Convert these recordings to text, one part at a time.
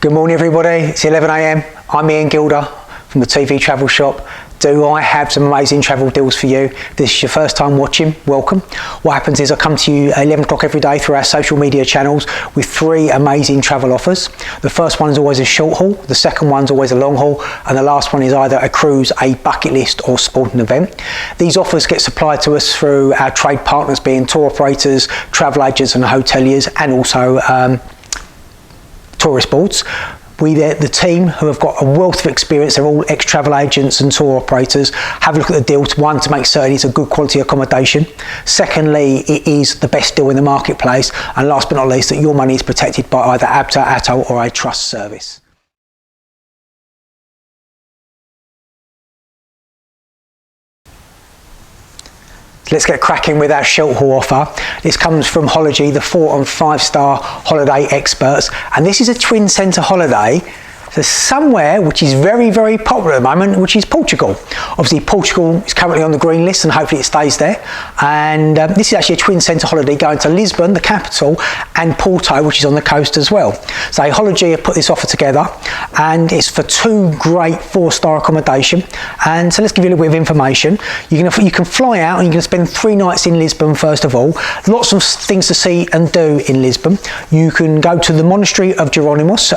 Good morning everybody, it's 11 AM. I'm Ian Gilder from the TV Travel Shop. Do I have some amazing travel deals for you? If this is your first time watching, welcome. What happens is I come to you at 11 o'clock every day through our social media channels with 3 amazing travel offers. The first one is always a short haul, the second one's always a long haul, and the last one is either a cruise, a bucket list or sporting event. These offers get supplied to us through our trade partners being tour operators, travel agents and hoteliers, and also tourist boards. The team, who have got a wealth of experience, they're all ex-travel agents and tour operators, have a look at the deal, one, to make certain it's a good quality accommodation. Secondly, it is the best deal in the marketplace. And last but not least, that your money is protected by either ABTA, ATO or a trust service. Let's get cracking with our short haul offer. This comes from Hology, the 4- and 5-star holiday experts. And this is a twin centre holiday. So somewhere which is very, very popular at the moment, which is Portugal. Obviously, Portugal is currently on the green list and hopefully it stays there. And this is actually a twin centre holiday going to Lisbon, the capital, and Porto, which is on the coast as well. So Hology have put this offer together and it's for 2 great 4-star accommodation. And so let's give you a little bit of information. You can fly out and you can spend 3 nights in Lisbon first of all. Lots of things to see and do in Lisbon. You can go to the monastery of Jerónimos,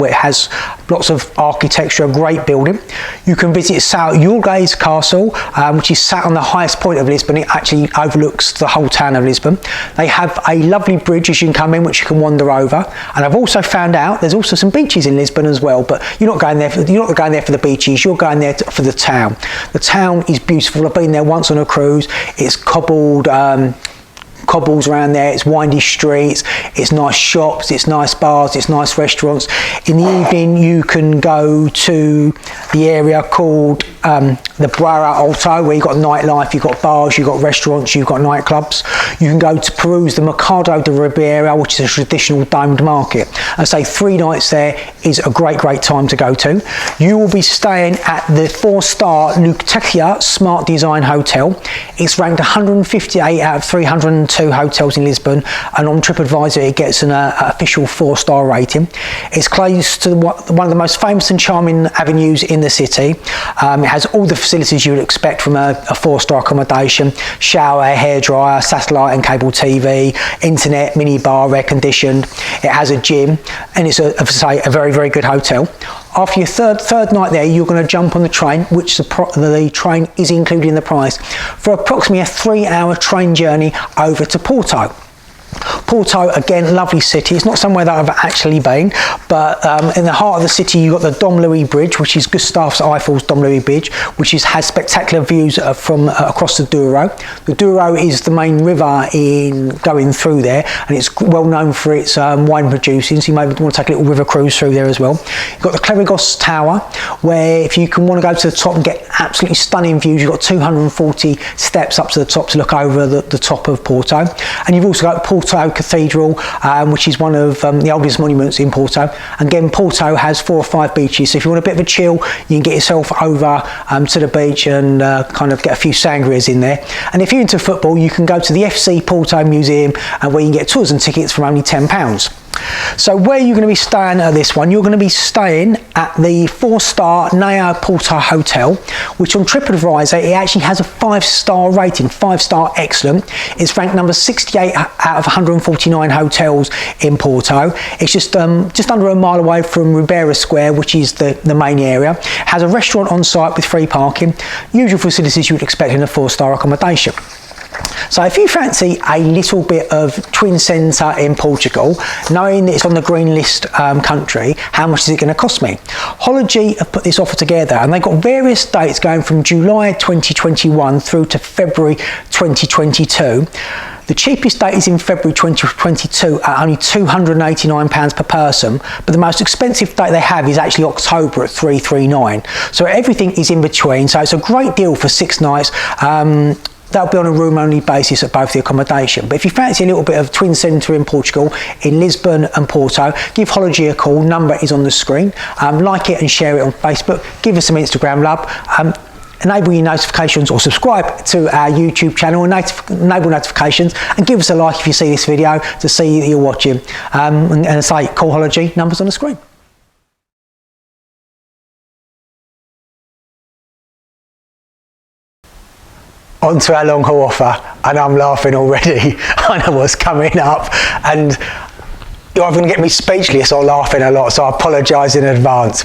where it has lots of architecture, a great building. You can visit São Jorge's castle, which is sat on the highest point of Lisbon. It actually overlooks the whole town of Lisbon. They have a lovely bridge as you can come in, which you can wander over. And I've also found out there's also some beaches in Lisbon as well, but you're not going there for the beaches, you're going there for the town. The town is beautiful. I've been there once on a cruise. It's cobbled, cobbles around there, it's windy streets, it's nice shops, it's nice bars, it's nice restaurants. In the evening you can go to the area called the Brunei Alto, where you've got nightlife, you've got bars, you've got restaurants, you've got nightclubs. You can go to peruse the Mercado de Ribeira, which is a traditional domed market. I say 3 nights there is a great time to go to. You will be staying at the 4-star Lutetia Smart Design Hotel. It's ranked 158 out of 302 hotels in Lisbon, and on TripAdvisor it gets an official 4-star rating. It's close to one of the most famous and charming avenues in the city. It has all the facilities you would expect from a 4-star accommodation: shower, hairdryer, satellite and cable TV, internet, mini bar, air conditioned. It has a gym, and it's a very good hotel. After your third night there, you're going to jump on the train, which the train is included in the price, for approximately a 3-hour train journey over to Porto. Porto, again, lovely city. It's not somewhere that I've actually been, but in the heart of the city you've got the Dom Louis Bridge, which is Gustave Eiffel's Dom Louis Bridge, which has spectacular views from across the Douro. The Douro is the main river going through there, and it's well known for its wine producing, so you may want to take a little river cruise through there as well. You've got the Clerigos Tower, where if you want to go to the top and get absolutely stunning views, you've got 240 steps up to the top to look over the top of Porto. And you've also got Porto Cathedral, which is one of the oldest monuments in Porto. And again, Porto has 4 or 5 beaches, so if you want a bit of a chill, you can get yourself over to the beach and kind of get a few sangrias in there. And if you're into football, you can go to the FC Porto Museum, where you can get tours and tickets for only £10. So where are you going to be staying at this one? You're going to be staying at the 4-star Neo Porto Hotel, which on TripAdvisor it actually has a 5-star rating, 5-star excellent. It's ranked number 68 out of 149 hotels in Porto. It's just under a mile away from Ribeira Square, which is the main area. It has a restaurant on site with free parking, usual facilities you would expect in a 4-star accommodation. So if you fancy a little bit of twin centre in Portugal, knowing that it's on the green list country, how much is it going to cost me? Hology have put this offer together, and they've got various dates going from July 2021 through to February 2022. The cheapest date is in February 2022 at only £289 per person, but the most expensive date they have is actually October at £339. So everything is in between, so it's a great deal for 6 nights. That'll be on a room-only basis at both the accommodation. But if you fancy a little bit of twin centre in Portugal, in Lisbon and Porto, give Hology a call. Number is on the screen. Like it and share it on Facebook. Give us some Instagram love. Enable your notifications, or subscribe to our YouTube channel and enable notifications, and give us a like if you see this video to see that you're watching. And say, call Hology. Numbers on the screen. onto our long haul offer, and I'm laughing already. I know what's coming up, and you're either going to get me speechless or laughing a lot, so I apologise in advance.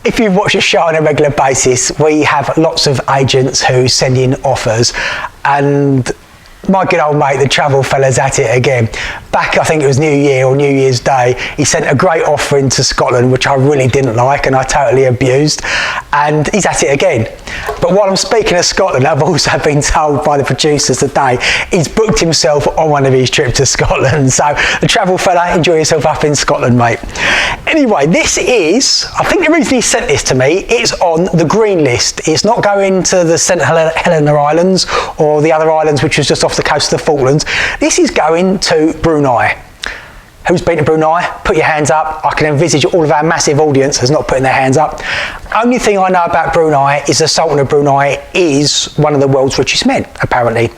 If you've watched the show on a regular basis, we have lots of agents who send in offers, and my good old mate, the travel fella's at it again. Back, I think it was New Year or New Year's Day, he sent a great offer into Scotland, which I really didn't like and I totally abused, and he's at it again. But while I'm speaking of Scotland, I've also been told by the producers today he's booked himself on one of his trips to Scotland. So the travel fella, enjoy yourself up in Scotland, mate. Anyway, this is, I think the reason he sent this to me, it's on the green list. It's not going to the St Helena Islands or the other islands which was just off the coast of the Falklands. This is going to Brunei. Who's been to Brunei? Put your hands up. I can envisage all of our massive audience has not putting their hands up. Only thing I know about Brunei is the Sultan of Brunei is one of the world's richest men, apparently.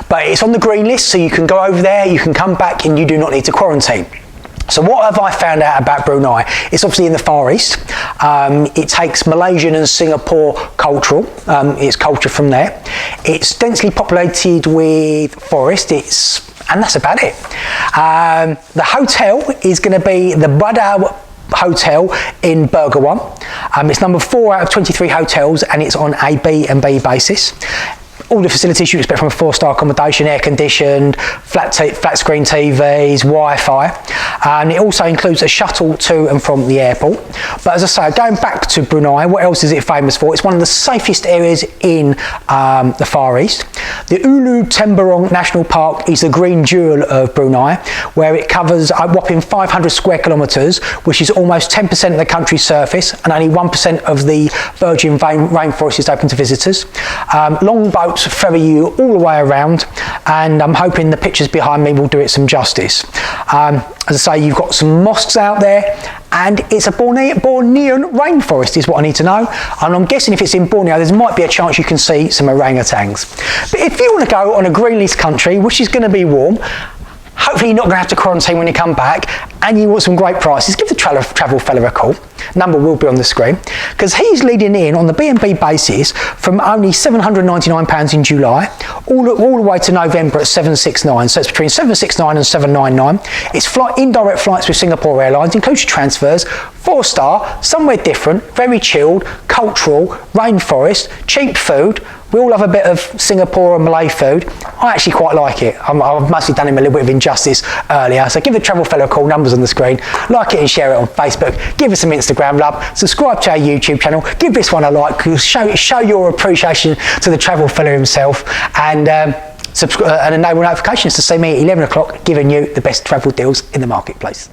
But it's on the green list, so you can go over there, you can come back, and you do not need to quarantine. So what have I found out about Brunei? It's obviously in the Far East. It takes Malaysian and Singapore cultural, its culture from there. It's densely populated with forest, and that's about it. The hotel is going to be the Budao Hotel in Burgawan. It's number 4 out of 23 hotels, and it's on a B&B basis. All the facilities you expect from a 4-star accommodation, air conditioned, flat screen TVs, Wi-Fi, and it also includes a shuttle to and from the airport. But as I say, going back to Brunei, what else is it famous for? It's one of the safest areas in the Far East. The Ulu Temburong National Park is the green jewel of Brunei, where it covers a whopping 500 square kilometres, which is almost 10% of the country's surface, and only 1% of the virgin rainforest is open to visitors. Long boats ferry you all the way around, and I'm hoping the pictures behind me will do it some justice. As I say, you've got some mosques out there, and it's a Bornean rainforest is what I need to know, and I'm guessing if it's in Borneo there might be a chance you can see some orangutans. But if you want to go on a green list country, which is going to be warm, hopefully you're not going to have to quarantine when you come back, and you want some great prices, give the travel fella a call. Number will be on the screen, because he's leading in on the B&B basis from only £799 in July all the way to November at £769. So it's between £769 and £799. It's indirect flights with Singapore Airlines, includes transfers, 4-star, somewhere different, very chilled, cultural, rainforest, cheap food. We all have a bit of Singapore and Malay food. I actually quite like it. I've mostly done him a little bit of injustice earlier. So give the travel fellow a call, numbers on the screen. Like it and share it on Facebook. Give us some Instagram love. Subscribe to our YouTube channel. Give this one a like. Show your appreciation to the travel fellow himself. And enable notifications to see me at 11 o'clock giving you the best travel deals in the marketplace.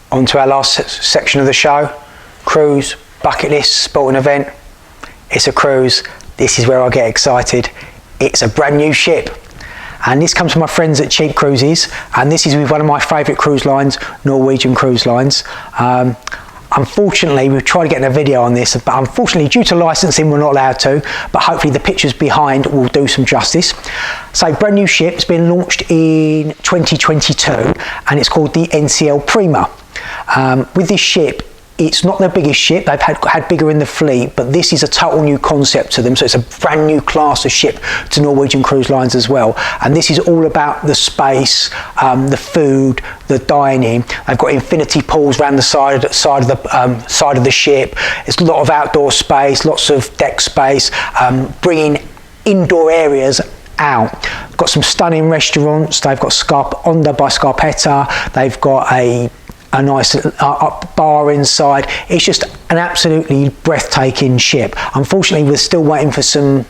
On to our last section of the show, cruise, bucket list, sporting event. It's a cruise. This is where I get excited. It's a brand new ship. And this comes from my friends at Cheap Cruises, and this is with one of my favourite cruise lines, Norwegian Cruise Lines. Unfortunately, we've tried to get a video on this, but unfortunately, due to licensing, we're not allowed to, but hopefully the pictures behind will do some justice. So, brand new ship, it's been launched in 2022, and it's called the NCL Prima. With this ship, it's not their biggest ship. They've had bigger in the fleet, but this is a total new concept to them. So it's a brand new class of ship to Norwegian Cruise Lines as well. And this is all about the space, the food, the dining. They've got infinity pools around the side of the ship. It's a lot of outdoor space, lots of deck space, bringing indoor areas out. Got some stunning restaurants. They've got Onda by Scarpetta. They've got a nice bar inside. It's just an absolutely breathtaking ship. Unfortunately, we're still waiting for some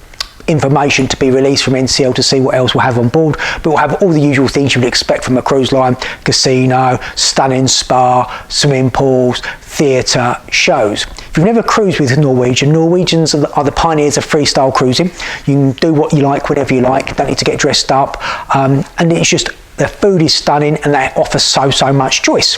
information to be released from NCL to see what else we'll have on board, but we'll have all the usual things you would expect from a cruise line: casino, stunning spa, swimming pools, theatre, shows. If you've never cruised with Norwegian, Norwegians are the pioneers of freestyle cruising. You can do what you like, whenever you like, don't need to get dressed up, and it's just, the food is stunning and they offer so much choice.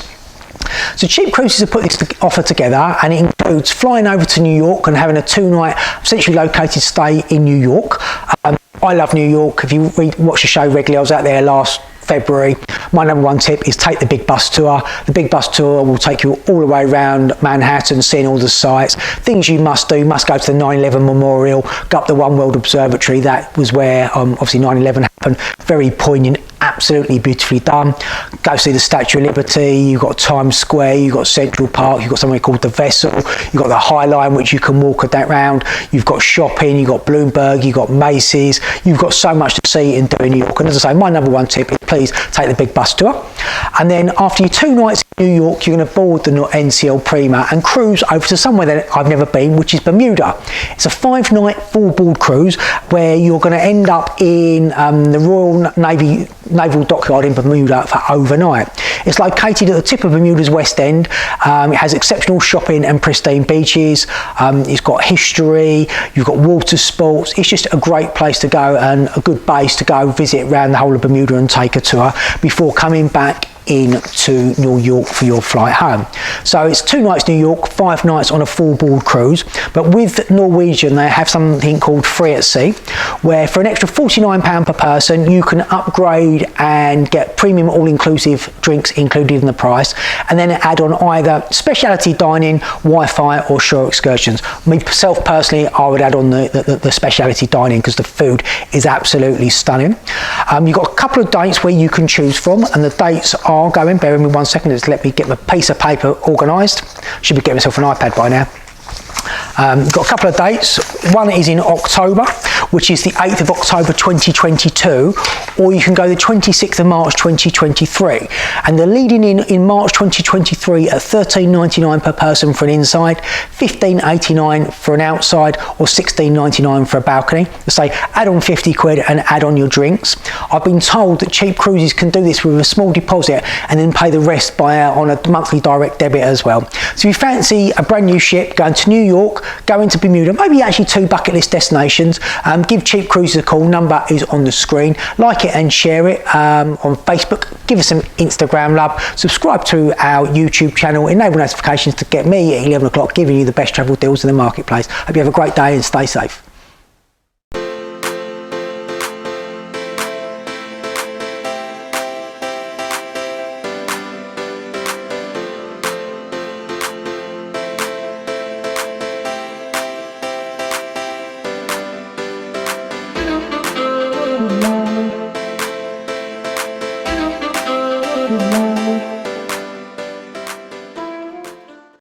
So Cheap Cruises have put this offer together, and it includes flying over to New York and having a 2-night centrally located stay in New York. I love New York. If you watch the show regularly, I was out there last February. My number one tip is take the big bus tour. The big bus tour will take you all the way around Manhattan, seeing all the sights. Things you must do: must go to the 9/11 Memorial, go up the One World Observatory. That was where obviously 9/11 happened. Very poignant, absolutely beautifully done. Go see the Statue of Liberty. You've got Times Square, you've got Central Park, you've got somewhere called the Vessel, you've got the High Line which you can walk that round, you've got shopping, you've got Bloomberg, you've got Macy's, you've got so much to see and do in New York. And as I say, my number one tip is please take the big bus tour. And then after your 2 nights in New York, you're going to board the NCL Prima and cruise over to somewhere that I've never been, which is Bermuda. It's a 5-night full board cruise where you're going to end up in the Royal Navy Naval Dockyard in Bermuda for overnight. It's located at the tip of Bermuda's West End. It has exceptional shopping and pristine beaches. It's got history, you've got water sports. It's just a great place to go and a good base to go visit around the whole of Bermuda and take a tour before coming back into New York for your flight home. So it's 2 nights New York, 5 nights on a full board cruise. But with Norwegian, they have something called Free at Sea, where for an extra £49 per person, you can upgrade and get premium all-inclusive drinks included in the price, and then add on either specialty dining, Wi-Fi or shore excursions. Myself personally, I would add on the specialty dining because the food is absolutely stunning. You've got a couple of dates where you can choose from, and the dates are going, bear with me 1 second, just let me get my piece of paper organised. Should be getting myself an iPad by now. Got a couple of dates. One is in October, which is the 8th of October 2022, or you can go the 26th of March 2023. And they're leading in March 2023 at $13.99 per person for an inside, $15.89 for an outside, or $16.99 for a balcony. Say add on 50 quid and add on your drinks. I've been told that cheap cruises can do this with a small deposit and then pay the rest on a monthly direct debit as well. So if you fancy a brand new ship going to New York, going to Bermuda, maybe actually 2 bucket list destinations, give Cheap Cruises a call. Number is on the screen. Like it and share it on Facebook. Give us some Instagram love. Subscribe to our YouTube channel. Enable notifications to get me at 11 o'clock giving you the best travel deals in the marketplace. Hope you have a great day and stay safe.